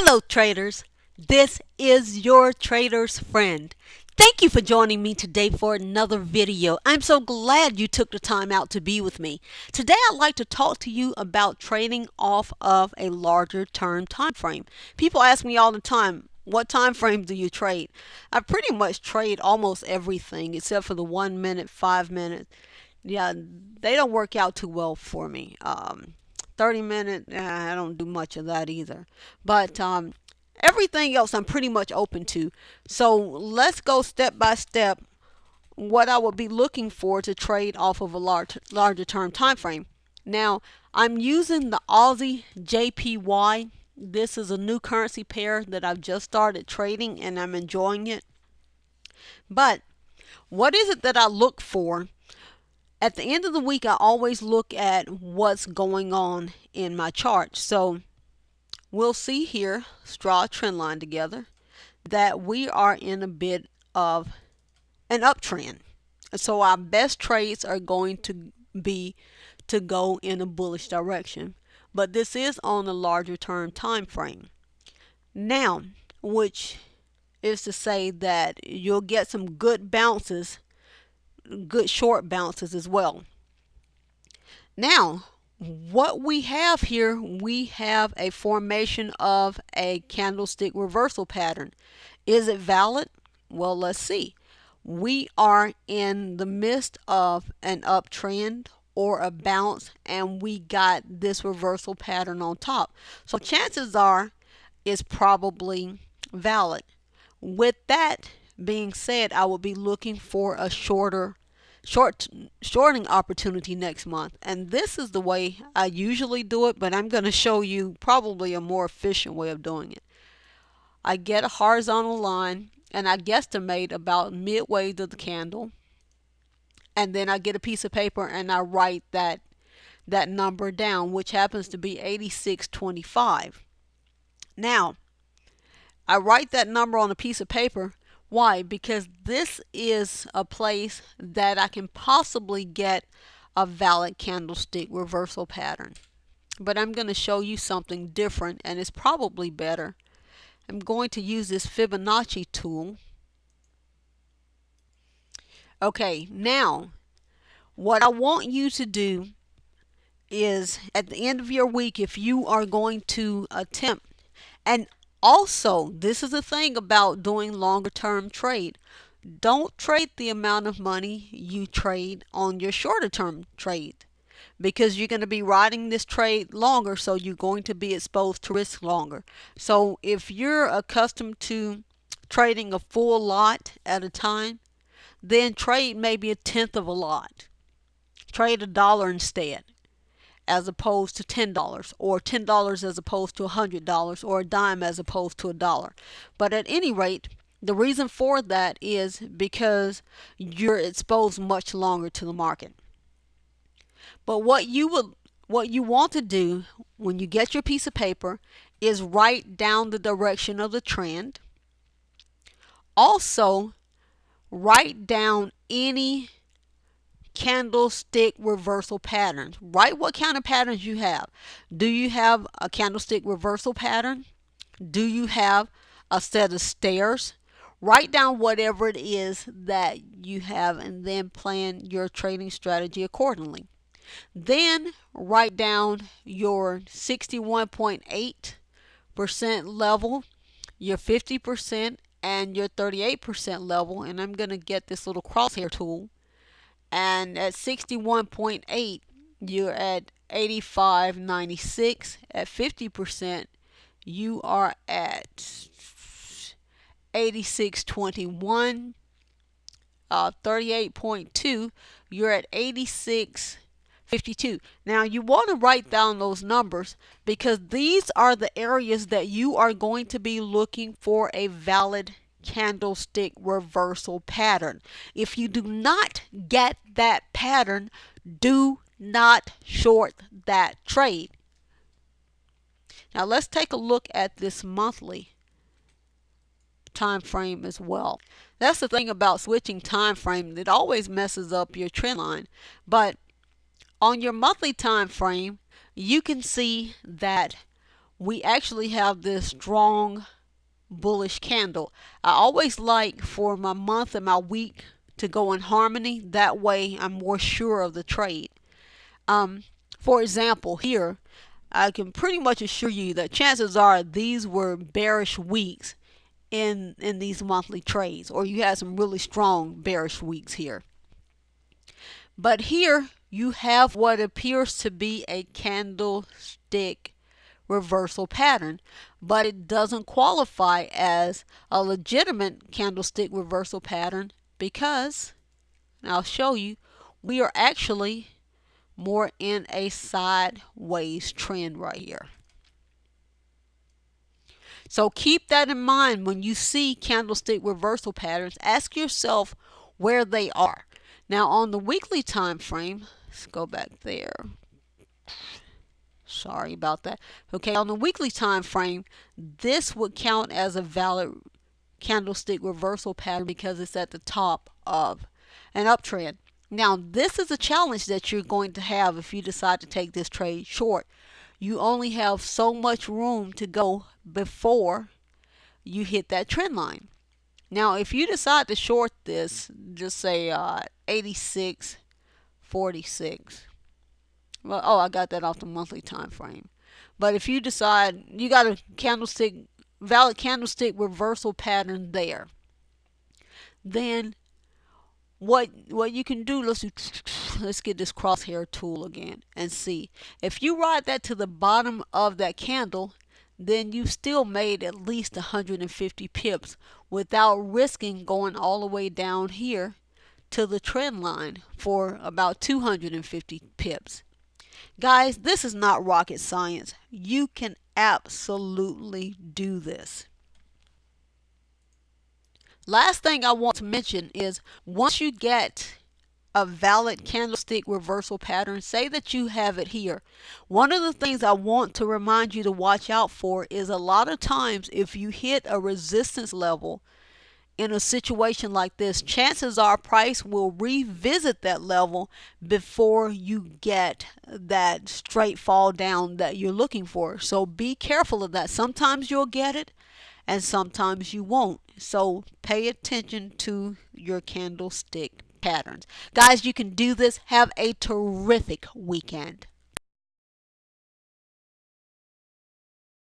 Hello traders, this is your trader's friend. Thank you for joining me today for another video. I'm so glad you took the time out to be with me. Today I'd like to talk to you about trading off of a larger term time frame. People ask me all the time, what time frame do you trade? I pretty much trade almost everything except for the 1 minute, 5 minute. Yeah, they don't work out too well for me. 30 minute, I don't do much of that either. But everything else I'm pretty much open to. So let's go step by step what I would be looking for to trade off of a larger term time frame. Now, I'm using the Aussie JPY. This is a new currency pair that I've just started trading and I'm enjoying it. But what is it that I look for? At the end of the week, I always look at what's going on in my chart. So we'll see here, let's draw a trend line together, that we are in a bit of an uptrend. So our best trades are going to be to go in a bullish direction. But this is on a larger term time frame. Now, which is to say that you'll get some good bounces, good short bounces as well. Now, what we have here, we have a formation of a candlestick reversal pattern. Is it valid? Well, let's see. We are in the midst of an uptrend or a bounce, and we got this reversal pattern on top. So chances are it's probably valid. With that being said, I will be looking for a shorting opportunity next month, and this is the way I usually do it, but I'm going to show you probably a more efficient way of doing it. I get a horizontal line and I guesstimate about midway to the candle, and then I get a piece of paper and I write that number down, which happens to be 86.25. Now I write that number on a piece of paper. Why? Because this is a place that I can possibly get a valid candlestick reversal pattern. But I'm going to show you something different, and it's probably better. I'm going to use this Fibonacci tool. Okay, now what I want you to do is at the end of your week, if you are going to attempt, and also, this is the thing about doing longer term trade. Don't trade the amount of money you trade on your shorter term trade, because you're going to be riding this trade longer, so you're going to be exposed to risk longer. So if you're accustomed to trading a full lot at a time, then trade maybe a tenth of a lot. Trade $1 instead, as opposed to $10, or $10 as opposed to $100, or a dime as opposed to $1. But at any rate, the reason for that is because you're exposed much longer to the market. But what you want to do when you get your piece of paper is write down the direction of the trend. Also, write down any candlestick reversal patterns. Write what kind of patterns you have. Do you have a candlestick reversal pattern? Do you have a set of stairs? Write down whatever it is that you have and then plan your trading strategy accordingly. Then write down your 61.8% level, your 50%, and your 38% level. And I'm going to get this little crosshair tool. And at 61.8, you're at 85.96. At 50%, you are at 86.21. 38.2, you're at 86.52. Now you want to write down those numbers, because these are the areas that you are going to be looking for a valid candlestick reversal pattern. If you do not get that pattern, do not short that trade. Now let's take a look at this monthly time frame as well. That's the thing about switching time frame. It always messes up your trend line. But on your monthly time frame, you can see that we actually have this strong bullish candle. I always like for my month and my week to go in harmony. That way I'm more sure of the trade. Um, for example, here, I can pretty much assure you that chances are these were bearish weeks in these monthly trades, or you had some really strong bearish weeks here. But here you have what appears to be a candlestick reversal pattern, but it doesn't qualify as a legitimate candlestick reversal pattern because, and I'll show you, we are actually more in a sideways trend right here. So keep that in mind when you see candlestick reversal patterns. Ask yourself where they are. Now on the weekly time frame, let's go back there. Sorry about that. Okay, on the weekly time frame, this would count as a valid candlestick reversal pattern because it's at the top of an uptrend. Now, this is a challenge that you're going to have if you decide to take this trade short. You only have so much room to go before you hit that trend line. Now, if you decide to short this, just say 86.46. Well, oh, I got that off the monthly time frame. But if you decide you got a valid candlestick reversal pattern there, then what you can do, let's get this crosshair tool again and see. If you ride that to the bottom of that candle, then you still made at least 150 pips without risking going all the way down here to the trend line for about 250 pips. Guys, this is not rocket science. You can absolutely do this. Last thing I want to mention is once you get a valid candlestick reversal pattern, say that you have it here. One of the things I want to remind you to watch out for is a lot of times if you hit a resistance level in a situation like this, chances are price will revisit that level before you get that straight fall down that you're looking for. So be careful of that. Sometimes you'll get it and sometimes you won't. So pay attention to your candlestick patterns. Guys, you can do this. Have a terrific weekend.